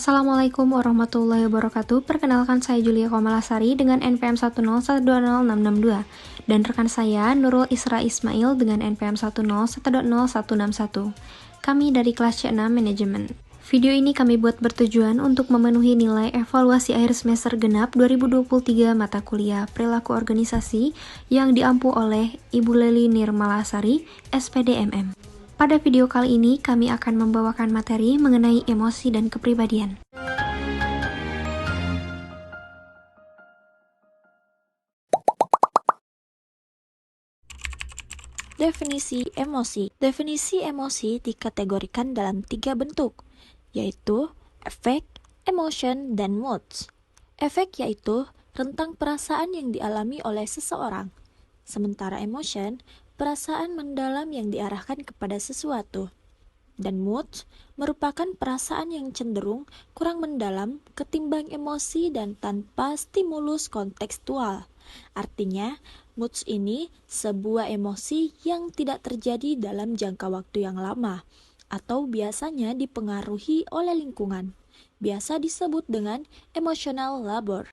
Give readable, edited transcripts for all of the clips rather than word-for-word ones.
Assalamualaikum warahmatullahi wabarakatuh. Perkenalkan saya Julia Komalasari dengan NPM 101201662 dan rekan saya Nurul Isra Ismail dengan NPM 1010161. Kami dari kelas C6 Manajemen. Video ini kami buat bertujuan untuk memenuhi nilai evaluasi akhir semester genap 2023 mata kuliah Perilaku Organisasi yang diampu oleh Ibu Leli Nirmalasari, SPDMM. Pada video kali ini, kami akan membawakan materi mengenai emosi dan kepribadian. Definisi emosi. Definisi emosi dikategorikan dalam 3 bentuk, yaitu efek, emotion, dan moods. Efek yaitu rentang perasaan yang dialami oleh seseorang, sementara emotion, perasaan mendalam yang diarahkan kepada sesuatu. Dan moods merupakan perasaan yang cenderung kurang mendalam ketimbang emosi dan tanpa stimulus kontekstual. Artinya, moods ini sebuah emosi yang tidak terjadi dalam jangka waktu yang lama, atau biasanya dipengaruhi oleh lingkungan. Biasa disebut dengan emotional labor.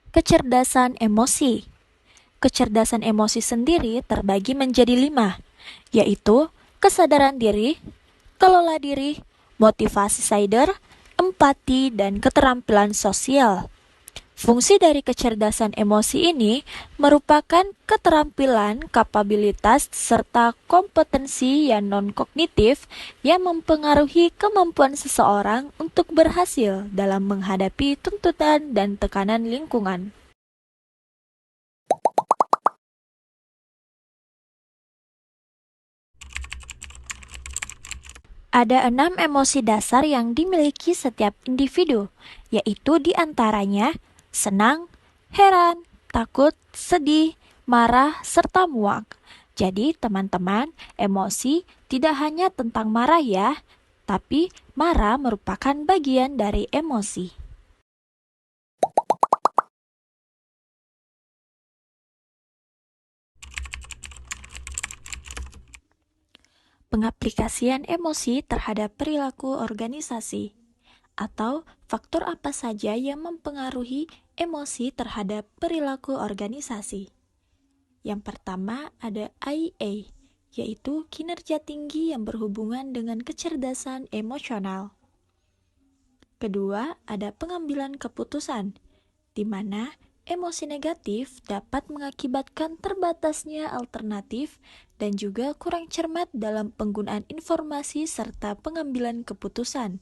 Kecerdasan emosi. Kecerdasan emosi sendiri terbagi menjadi 5, yaitu kesadaran diri, kelola diri, motivasi sadar, empati, dan keterampilan sosial. Fungsi dari kecerdasan emosi ini merupakan keterampilan, kapabilitas, serta kompetensi yang non-kognitif yang mempengaruhi kemampuan seseorang untuk berhasil dalam menghadapi tuntutan dan tekanan lingkungan. Ada 6 emosi dasar yang dimiliki setiap individu, yaitu diantaranya senang, heran, takut, sedih, marah, serta muak. Jadi teman-teman, emosi tidak hanya tentang marah ya, tapi marah merupakan bagian dari emosi. Pengaplikasian emosi terhadap perilaku organisasi, atau faktor apa saja yang mempengaruhi emosi terhadap perilaku organisasi. Yang pertama ada IA, yaitu kinerja tinggi yang berhubungan dengan kecerdasan emosional. Kedua, ada pengambilan keputusan, di mana emosi negatif dapat mengakibatkan terbatasnya alternatif dan juga kurang cermat dalam penggunaan informasi serta pengambilan keputusan.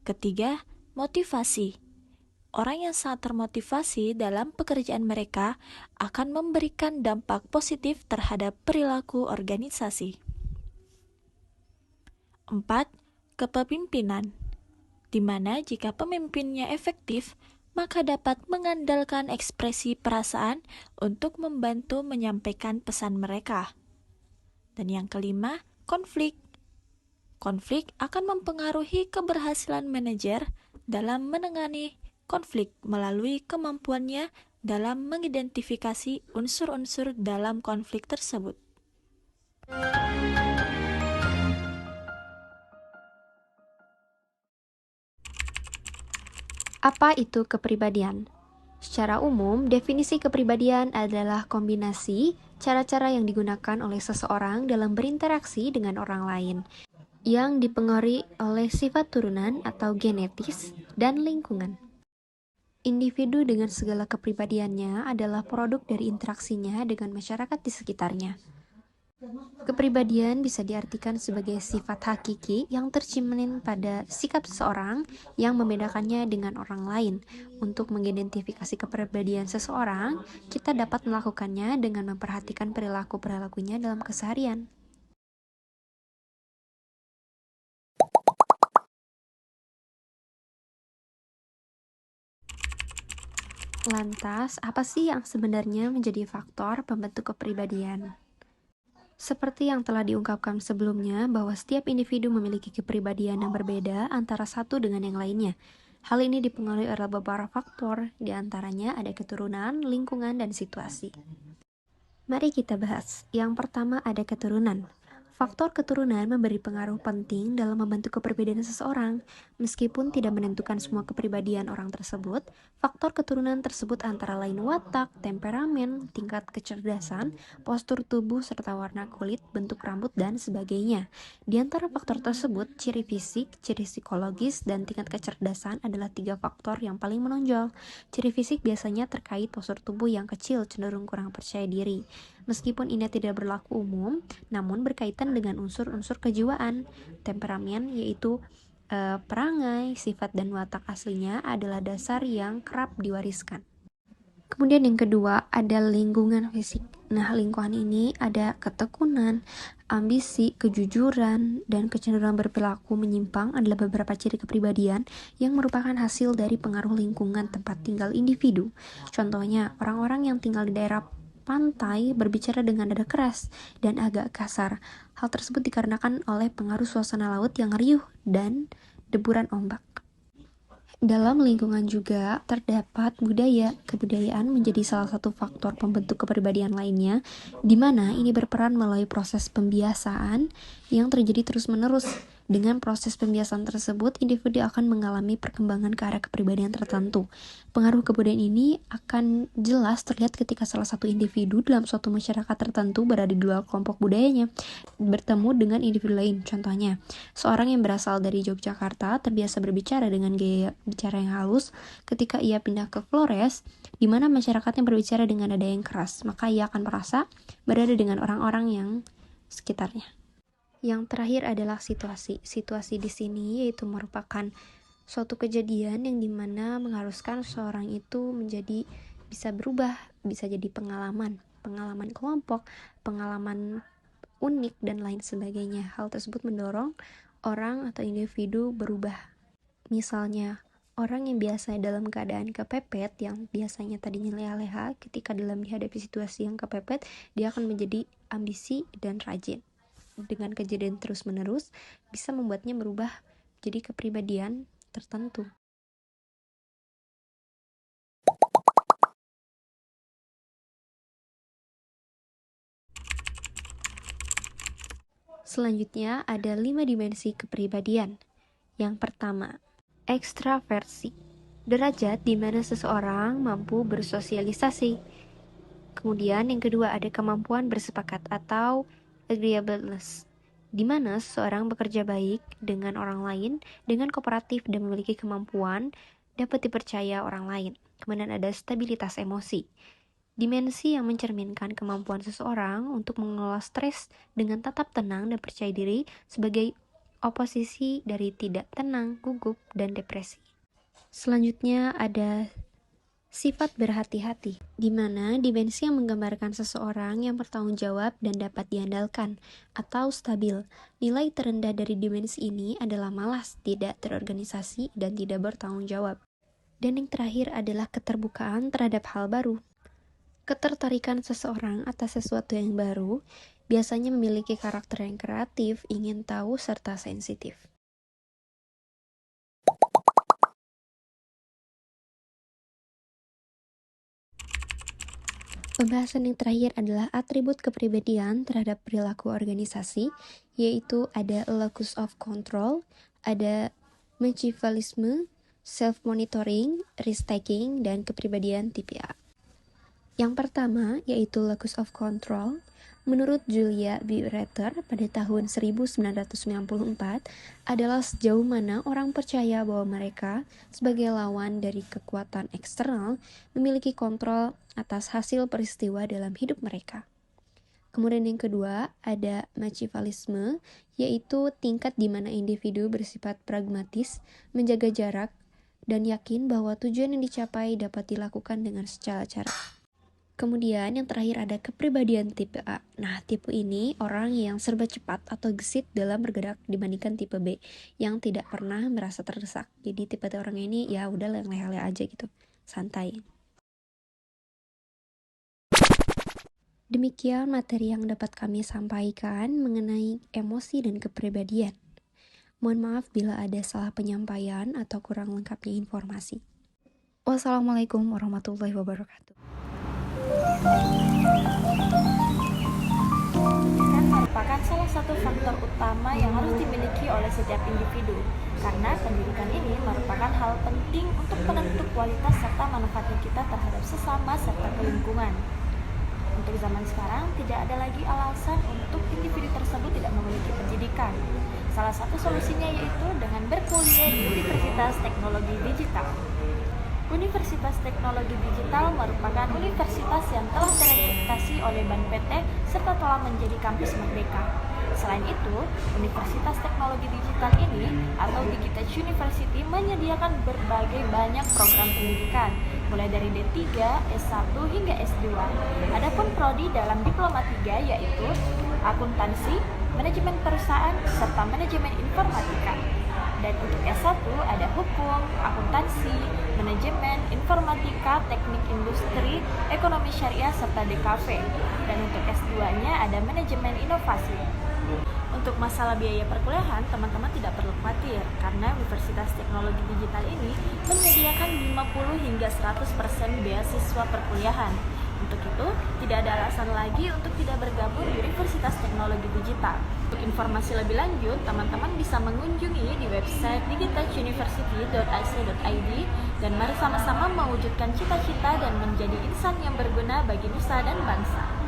Ketiga, motivasi. Orang yang sangat termotivasi dalam pekerjaan mereka akan memberikan dampak positif terhadap perilaku organisasi. 4. Kepemimpinan, di mana jika pemimpinnya efektif, maka dapat mengandalkan ekspresi perasaan untuk membantu menyampaikan pesan mereka. Dan yang kelima, konflik. Konflik akan mempengaruhi keberhasilan manajer dalam menangani konflik melalui kemampuannya dalam mengidentifikasi unsur-unsur dalam konflik tersebut. Apa itu kepribadian? Secara umum, definisi kepribadian adalah kombinasi cara-cara yang digunakan oleh seseorang dalam berinteraksi dengan orang lain, yang dipengaruhi oleh sifat turunan atau genetis dan lingkungan. Individu dengan segala kepribadiannya adalah produk dari interaksinya dengan masyarakat di sekitarnya. Kepribadian bisa diartikan sebagai sifat hakiki yang tercermin pada sikap seseorang yang membedakannya dengan orang lain. Untuk mengidentifikasi kepribadian seseorang, kita dapat melakukannya dengan memperhatikan perilaku-perilakunya dalam keseharian. Lantas, apa sih yang sebenarnya menjadi faktor pembentuk kepribadian? Seperti yang telah diungkapkan sebelumnya, bahwa setiap individu memiliki kepribadian yang berbeda antara satu dengan yang lainnya. Hal ini dipengaruhi oleh beberapa faktor, diantaranya ada keturunan, lingkungan, dan situasi. Mari kita bahas. Yang pertama ada keturunan. Faktor keturunan memberi pengaruh penting dalam membentuk kepribadian seseorang. Meskipun tidak menentukan semua kepribadian orang tersebut, faktor keturunan tersebut antara lain watak, temperamen, tingkat kecerdasan, postur tubuh serta warna kulit, bentuk rambut, dan sebagainya. Di antara faktor tersebut, ciri fisik, ciri psikologis, dan tingkat kecerdasan adalah 3 faktor yang paling menonjol. Ciri fisik biasanya terkait postur tubuh yang kecil, cenderung kurang percaya diri. Meskipun ini tidak berlaku umum, namun berkaitan dengan unsur-unsur kejiwaan. Temperamen yaitu perangai, sifat dan watak aslinya adalah dasar yang kerap diwariskan. Kemudian yang kedua ada lingkungan fisik. Nah, lingkungan ini ada ketekunan, ambisi, kejujuran, dan kecenderungan berperilaku menyimpang adalah beberapa ciri kepribadian yang merupakan hasil dari pengaruh lingkungan tempat tinggal individu. Contohnya, orang-orang yang tinggal di daerah pantai berbicara dengan nada keras dan agak kasar. Hal tersebut dikarenakan oleh pengaruh suasana laut yang riuh dan deburan ombak. Dalam lingkungan juga terdapat budaya. Kebudayaan menjadi salah satu faktor pembentuk kepribadian lainnya, di mana ini berperan melalui proses pembiasaan yang terjadi terus-menerus. Dengan proses pembiasaan tersebut, individu akan mengalami perkembangan ke arah kepribadian tertentu. Pengaruh kebudayaan ini akan jelas terlihat ketika salah satu individu dalam suatu masyarakat tertentu berada di luar kelompok budayanya, bertemu dengan individu lain. Contohnya, seorang yang berasal dari Yogyakarta terbiasa berbicara dengan gaya bicara yang halus. Ketika ia pindah ke Flores, di mana masyarakatnya berbicara dengan nada yang keras, maka ia akan merasa berada dengan orang-orang yang sekitarnya. Yang terakhir adalah situasi. Situasi di sini yaitu merupakan suatu kejadian yang dimana mengharuskan seorang itu menjadi bisa berubah, bisa jadi pengalaman kelompok, pengalaman unik, dan lain sebagainya. Hal tersebut mendorong orang atau individu berubah. Misalnya, orang yang biasa dalam keadaan kepepet, yang biasanya tadinya leha-leha, ketika dalam dihadapi situasi yang kepepet, dia akan menjadi ambisi dan rajin. Dengan kejadian terus-menerus, bisa membuatnya merubah jadi kepribadian tertentu. Selanjutnya ada 5 dimensi kepribadian. Yang pertama, ekstraversi. Derajat di mana seseorang mampu bersosialisasi. Kemudian yang kedua ada kemampuan bersepakat atau agreeableness, di mana seseorang bekerja baik dengan orang lain, dengan kooperatif dan memiliki kemampuan dapat dipercaya orang lain. Kemudian ada stabilitas emosi, dimensi yang mencerminkan kemampuan seseorang untuk mengelola stres dengan tetap tenang dan percaya diri sebagai oposisi dari tidak tenang, gugup, dan depresi. Selanjutnya ada sifat berhati-hati, di mana dimensi yang menggambarkan seseorang yang bertanggung jawab dan dapat diandalkan, atau stabil. Nilai terendah dari dimensi ini adalah malas, tidak terorganisasi, dan tidak bertanggung jawab. Dan yang terakhir adalah keterbukaan terhadap hal baru. Ketertarikan seseorang atas sesuatu yang baru biasanya memiliki karakter yang kreatif, ingin tahu, serta sensitif. Pembahasan yang terakhir adalah atribut kepribadian terhadap perilaku organisasi, yaitu ada locus of control, ada machiavellisme, self-monitoring, risk-taking, dan kepribadian tipe A. Yang pertama, yaitu locus of control. Menurut Julia B. Retter pada tahun 1994, adalah sejauh mana orang percaya bahwa mereka, sebagai lawan dari kekuatan eksternal, memiliki kontrol atas hasil peristiwa dalam hidup mereka. Kemudian yang kedua, ada machiavellisme, yaitu tingkat di mana individu bersifat pragmatis, menjaga jarak, dan yakin bahwa tujuan yang dicapai dapat dilakukan dengan segala cara. Kemudian yang terakhir ada kepribadian tipe A. Nah, tipe ini orang yang serba cepat atau gesit dalam bergerak dibandingkan tipe B yang tidak pernah merasa terdesak. Jadi tipe orang ini ya udah leha-leha aja gitu, santai. Demikian materi yang dapat kami sampaikan mengenai emosi dan kepribadian. Mohon maaf bila ada salah penyampaian atau kurang lengkapnya informasi. Wassalamualaikum warahmatullahi wabarakatuh. merupakan salah satu faktor utama yang harus dimiliki oleh setiap individu, karena pendidikan ini merupakan hal penting untuk penentu kualitas serta manfaatnya kita terhadap sesama serta ke lingkungan. Untuk zaman sekarang, tidak ada lagi alasan untuk individu tersebut tidak memiliki pendidikan. Salah satu solusinya yaitu dengan berkuliah di Universitas Teknologi Digital. Universitas Teknologi Digital merupakan universitas yang telah terakreditasi oleh Ban PT serta telah menjadi kampus merdeka. Selain itu, Universitas Teknologi Digital ini atau Digital University menyediakan berbagai banyak program pendidikan, mulai dari D3, S1 hingga S2. Adapun prodi dalam Diploma 3 yaitu akuntansi, manajemen perusahaan, serta manajemen informatika. Dan untuk S1 ada hukum, akuntansi, manajemen, informatika, teknik industri, ekonomi syariah, serta DKV. Dan untuk S2-nya ada manajemen inovasi. Untuk masalah biaya perkuliahan, teman-teman tidak perlu khawatir karena Universitas Teknologi Digital ini menyediakan 50 hingga 100% beasiswa perkuliahan. Untuk itu, tidak ada alasan lagi untuk tidak bergabung di Universitas Teknologi Digital. Untuk informasi lebih lanjut, teman-teman bisa mengunjungi di website digitaluniversity.ac.id dan mari sama-sama mewujudkan cita-cita dan menjadi insan yang berguna bagi nusa dan bangsa.